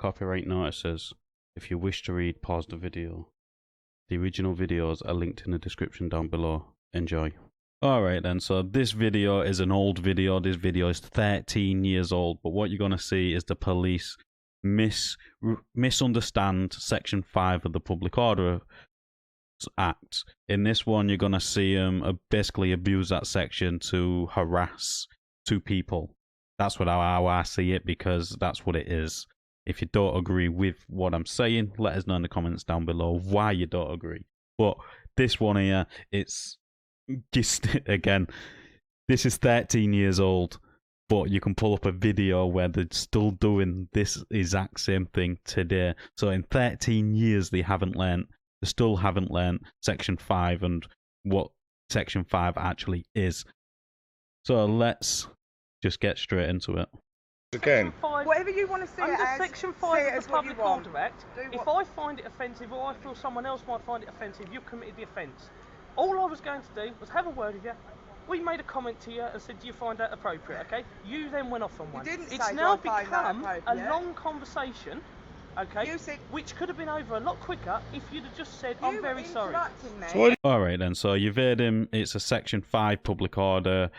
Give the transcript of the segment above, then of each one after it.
copyright notices. If you wish to read, pause the video. The original videos are linked in the description down below. Enjoy. Alright then, so this video is an old video. This video is 13 years old, but what you're going to see is the police misunderstand Section 5 of the Public Order Act. In this one, you're going to see them basically abuse that section to harass two people. That's how I see it, because that's what it is. If you don't agree with what I'm saying, let us know in the comments down below why you don't agree. But this one here, it's just, again, this is 13 years old, but you can pull up a video where they're still doing this exact same thing today. So in 13 years, they still haven't learned Section 5 and what Section 5 actually is. So let's just get straight into it. Again, whatever you want to see under it as, Section 5 of the Public Order Act, if I find it offensive or I feel someone else might find it offensive, you've committed the offence. All I was going to do was have a word with you. We made a comment to you and said, do you find that appropriate? Okay, you then went off on one. It's now become a long conversation, okay, which could have been over a lot quicker if you'd have just said, I'm very sorry. Alright then, so you've heard him. It's a Section 5 public order,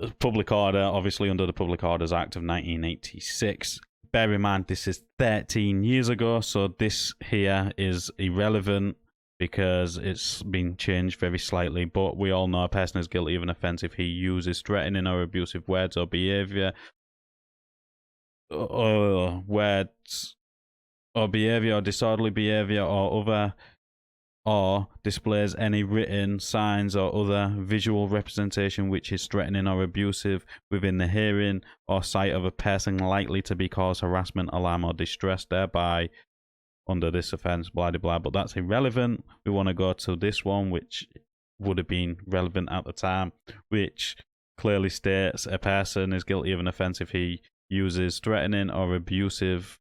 obviously under the Public Orders Act of 1986. Bear in mind, this is 13 years ago, so this here is irrelevant because it's been changed very slightly. But we all know a person is guilty of an offence if he uses threatening or abusive words or behaviour, or disorderly behaviour or displays any written signs or other visual representation which is threatening or abusive within the hearing or sight of a person likely to be cause harassment, alarm or distress thereby under this offence, blah blah blah. But that's irrelevant. We want to go to this one, which would have been relevant at the time, which clearly states a person is guilty of an offence if he uses threatening or abusive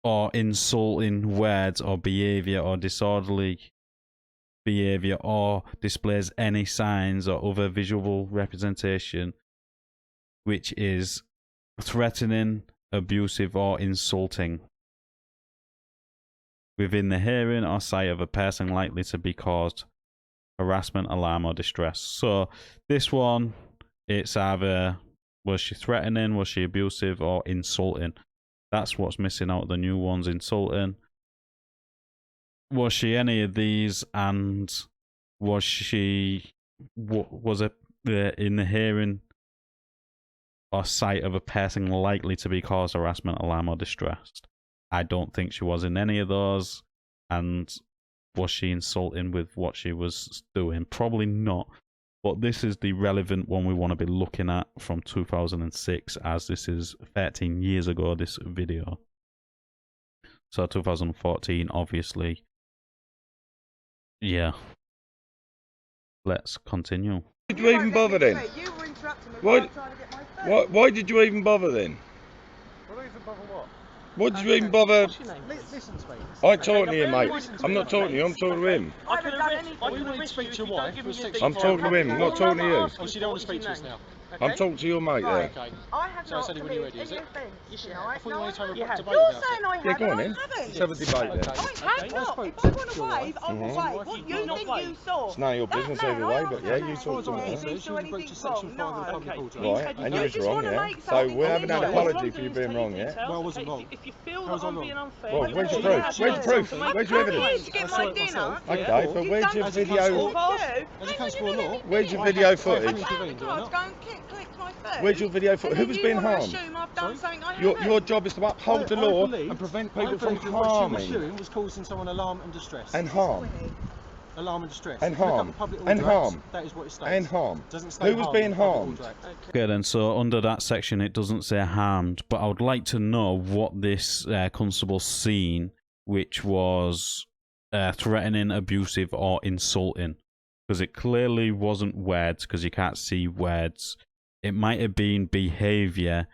or insulting words or behaviour or disorderly behaviour or displays any signs or other visual representation which is threatening, abusive or insulting within the hearing or sight of a person likely to be caused harassment, alarm or distress. So this one, it's either was she threatening, was she abusive or insulting. That's what's missing out. The new ones, insulting. Was she any of these, and was she in the hearing or sight of a person likely to be cause harassment, alarm or distress? I don't think she was in any of those. And was she insulting with what she was doing? Probably not. But this is the relevant one we want to be looking at from 2006, as this is 13 years ago, this video. So 2014, obviously. Yeah. Let's continue. Why did you even bother then? Why did you even bother then? Why did you even bother? Listen to me. I ain't talking to you, mate. I'm not talking to you, I'm talking to him. I couldn't speak to your wife. I'm talking to him, I'm not talking to you. Oh, she don't want to speak to us now. I'm talking to your mate there. Okay. I have So not it's only when you're ready, is it? Yes, I thought you wanted to have a debate You're about saying it. I haven't. Yeah, go on then. I haven't. Let's have a debate then. I have not. If I want to wave, I will wave. What you think you saw? It's none of your business either way, but yeah, you talk to me. If he saw anything wrong, no. Right, and you was wrong, yeah. So we're having an apology for you being wrong, yeah? Well, I wasn't wrong. If you feel that I'm being unfair... Well, where's your proof? Where's your proof? Where's your evidence? To get my dinner. Okay, but where's your video? As a constable of law... Where's your video footage? Where's your video footage? Who was being harmed? Your job is to uphold the law and prevent people from harming. What was causing someone alarm and distress. And harm. Alarm and distress. And harm. And harm. That is what it states. And harm. Doesn't state Who was being harmed? Okay then, so under that section it doesn't say harmed, but I would like to know what this constable seen, which was threatening, abusive or insulting, because it clearly wasn't words, because you can't see words. It might have been behaviour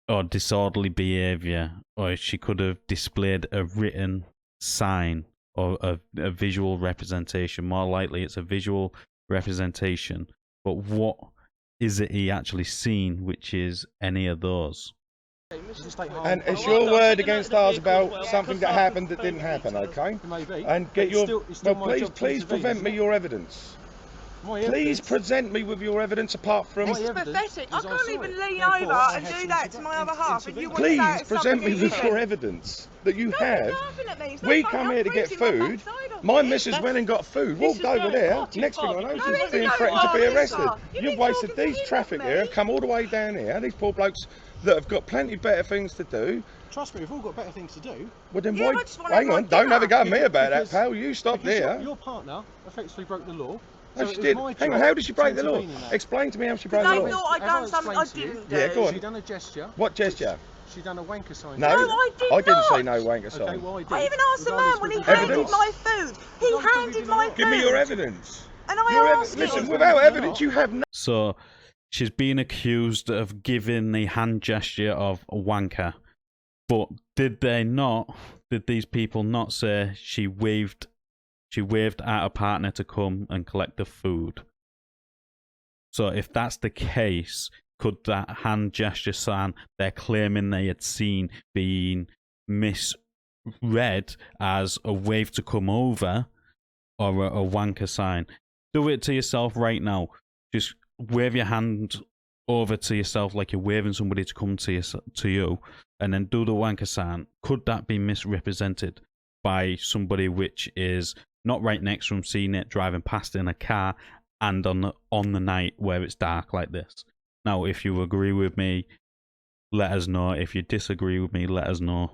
or disorderly behaviour, or she could have displayed a written sign or a visual representation. More likely it's a visual representation. But what is it he actually seen, which is any of those. And it's your word against ours about something that happened that didn't happen, okay? Maybe. And get your... Well, please present me your evidence. Please present me with your evidence apart from... This is pathetic. I can't even lean over and do that to my other half. And you want to say Please it's present me something with easy. your evidence that you Don't be have. laughing at me. It's We not come funny. here to I'm get freezing my food. backside off My here. missus went and got food, This walked is over going there. far too Next thing far I know, because she's No, being it's threatened going to be far too arrested. far. You've You've been wasted talking to these him, traffic not here me. and come all the way down here. These poor blokes that have got plenty better things to do. Trust me, we've all got better things to do. Well then Yeah, why... I just wanna Hang have on, my don't have a dinner. go at me about that, Because- pal. You stop Because there. your partner effectively broke the law. No, So she it was did. my Hang on, job how did she break to the law? intervene in that. Explain to me how she broke They the law. thought I'd As done I something I explained to you, didn't do. Yeah, go on. She done a gesture. What gesture? She done a wanker sign. No, No, I did I didn't say not. no wanker Okay, sign. well I did. I even asked the man Regardless when he with handed Evidence? my food. He Well, I'm sure you handed did my not. food. Give me your evidence. And I Your asked him. listen, him. without You're evidence, not. you have no... So she's being accused of giving the hand gesture of a wanker. But did these people not say she waved at her partner to come and collect the food? So if that's the case, could that hand gesture sign they're claiming they had seen being misread as a wave to come over or a wanker sign? Do it to yourself right now. Just wave your hand over to yourself like you're waving somebody to come to you, and then do the wanker sign. Could that be misrepresented by somebody which is not right next to them, seeing it, driving past in a car, and on the night where it's dark like this? Now, if you agree with me, let us know. If you disagree with me, let us know.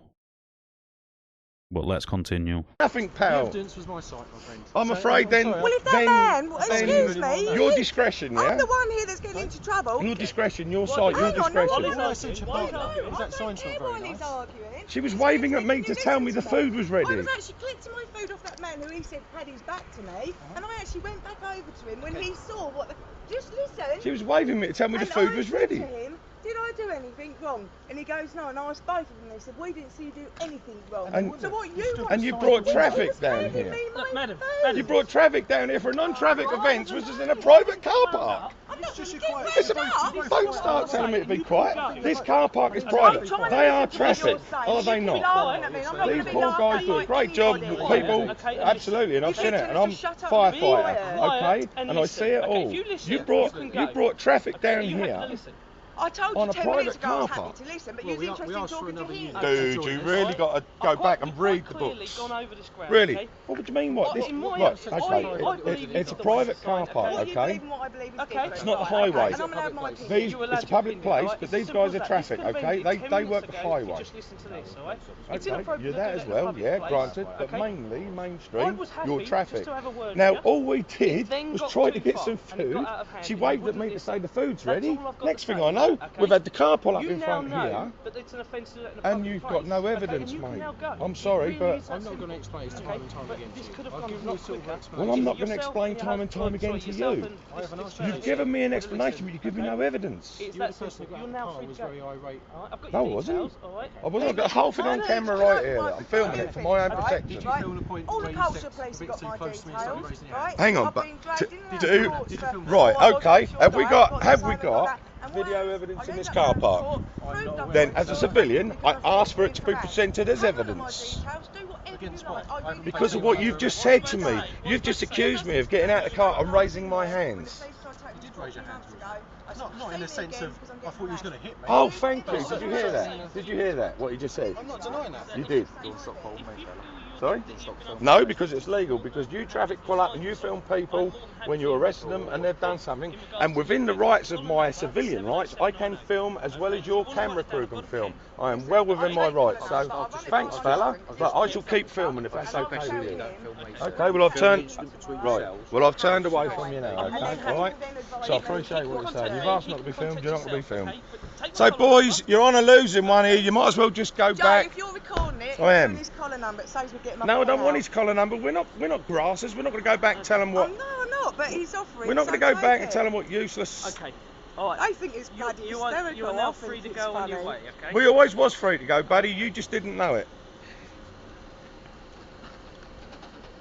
But let's continue. Nothing, The pal. evidence was my side, my friend. I'm So, afraid then... sorry, Well, if that Then- man, then excuse me, Your discretion, I'm yeah? the one here that's getting into trouble. Your discretion, your side, your Hang on, no, discretion. All I said to your Why partner no? is that sign's not very He's nice. arguing. She was waving at me to tell me the food was ready. I was actually collecting my food off that man who he said had his back to me, and I actually went back over to him when he saw what. Just listen. She was waving me to tell me the And food I was said ready. to him, did I do anything wrong? And he goes, no. And I asked both of them. They said, we didn't see you do anything wrong. And- So what you want? And you brought He traffic was down handing here. me my Look, madam, food. You brought traffic down here for a non-traffic event, which is in a private car park. I'm not Just going your to quiet. get It's wrapped up. don't start telling me to be quiet. This car park is private. trying to They are listen to what you're traffic, saying. are they You keep not? laughing at me. I'm not These gonna be poor guys laughing do a like great job. anybody. People, Okay, absolutely, and I've You seen it, need and to I'm shut up. firefighter, Be quiet. okay, And and I listen. see it Okay, all. if you listen, You you can go. brought traffic Okay, down you have to here. listen. I told On you a 10 minutes private ago I was car happy park. to listen, but Well, you was we interested in asked for talking to another him. unit. Dude, you really got to go back and read the clearly books. gone over this ground, Really? okay? What do you mean? What? This, In my right, eyes, okay, I believe it's a the private sign, car okay? park, Well, you okay? believe in what I believe is Okay. different. It's not the Right, highway. okay, and I'm going to have my opinion. These, You allowed it's a your public opinion, place, alright? but It's these as simple guys as are that. traffic, This could have okay? ended 10 They minutes work the ago if you highway. just listen to this, alright? It's Okay, inappropriate you're to that do as in a well, public yeah, place, granted, but okay? mainly I mainstream, was happy you're just traffic. to have a word Now, with you. all we did then was got try too to get far, some and it got food. out of hand, She and you waved at wouldn't me to listen. say the food's That's ready. all I've got Next to thing say, I know, okay? we've had the car pull up You in now front know, here, but it's an offence to do it in a and public you've got place, no okay? evidence, And you can mate. now go. I'm sorry, It really but is that I'm not going to simple. explain this Okay, time and time but again to this you. could have I've gone given a you lot sort of quicker. explanation. well, I'm not Yourself going to explain and your time and time husband, again sorry, to yourself you. and I haven't this asked you You've to person. given me an But explanation, listen, but you give me okay? no evidence. It's You were that the person simple. who got You're out now of the free car to was very go. irate. Alright, I've got No, your I wasn't. details, alright? I wasn't. I've got the whole thing on camera right here. I'm filming it for my own protection. Did you feel the point All where the you culture stepped police a bit got too my close to me and started details, raising your right? hand? Hang on, I've but been dragged in and do- out of courts did you for- film Right, oh, I wasn't okay. sure Have we that, got this, have we I got got that. And video once evidence I in ended this up car going to park? court, I'm proved not I've aware. Then, got as a insurance civilian, because I I asked for it to be harassed. presented as Have a look at my evidence. details, do whatever Against you like. what? I really Because don't of what care. you've just said to me. You've just accused me of getting out of the car and raising my hands. You did raise your hand towards me. Not in the sense of, I thought you was going to hit me. Oh, thank you. Did you hear that? Did you hear that? What he just said? I'm not denying that. You did. Sorry? No, because it's legal. Because you traffic pull up and you film people when you're arresting them and they've done something. And within the rights of my civilian rights, I can film as well as your camera crew can film. I am well within my rights. So thanks, fella. But I shall keep filming if that's okay with you. Okay. Well, I've turned. Right. Well, I've turned away from you now. Okay. All right. So I appreciate what you're saying. You've asked not to be filmed. You're not going to be filmed. So, boys, you're on a losing one here. You might as well just go Joe, back. if you're recording it, I am. his collar number. It says we're getting my No, I don't phone want out. his collar number. We're not grassers. We're not going to go back and tell him what. No, I'm not, but he's offering. We're not going to so go back take and it. tell him what useless. Okay, alright. I think it's bloody hysterical. You are and now I think free to it's go on your funny. way, okay? We always was free to go, buddy. You just didn't know it.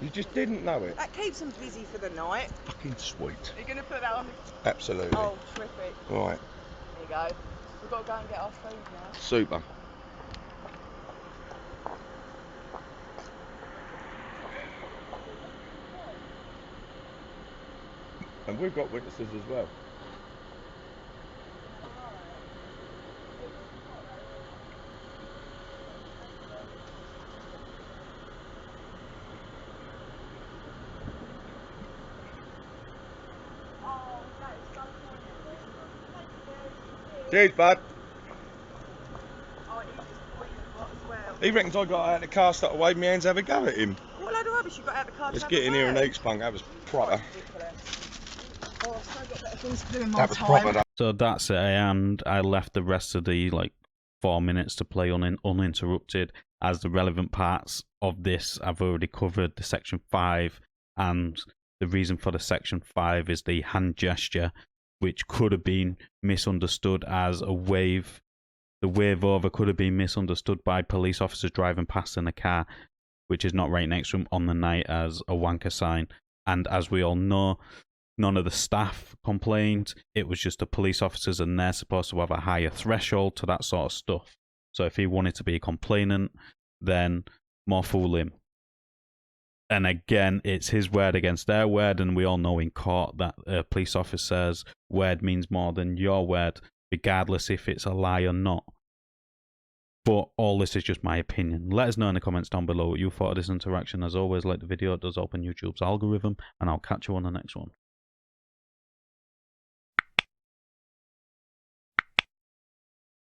You just didn't know it. That keeps them busy for the night. Fucking sweet. Are you going to put that on? Absolutely. Oh, terrific. Right. There you go. We've got to go and get our food now. Super. And we've got witnesses as well. Oh, that is so funny. Cheers, bud. Oh, he's just pointing a lot as well. He reckons I got out of the car, started waving my hands, have a go at him. What load of rubbish you got out of the car? Let's to get have in a here and word? eat spunk. That was proper. Oh, I've so got better things to do in my That was time. proper. So that's it, and I left the rest of the 4 minutes to play uninterrupted, as the relevant parts of this I've already covered, the section 5, and the reason for the section 5 is the hand gesture, which could have been misunderstood as a wave. The wave over could have been misunderstood by police officers driving past in a car, which is not right next to them on the night, as a wanker sign. And as we all know, none of the staff complained. It was just the police officers, and they're supposed to have a higher threshold to that sort of stuff. So if he wanted to be a complainant, then more fool him. And again, it's his word against their word, and we all know in court that a police officer's word means more than your word, regardless if it's a lie or not. But all this is just my opinion. Let us know in the comments down below what you thought of this interaction. As always, like the video, it does open YouTube's algorithm, and I'll catch you on the next one.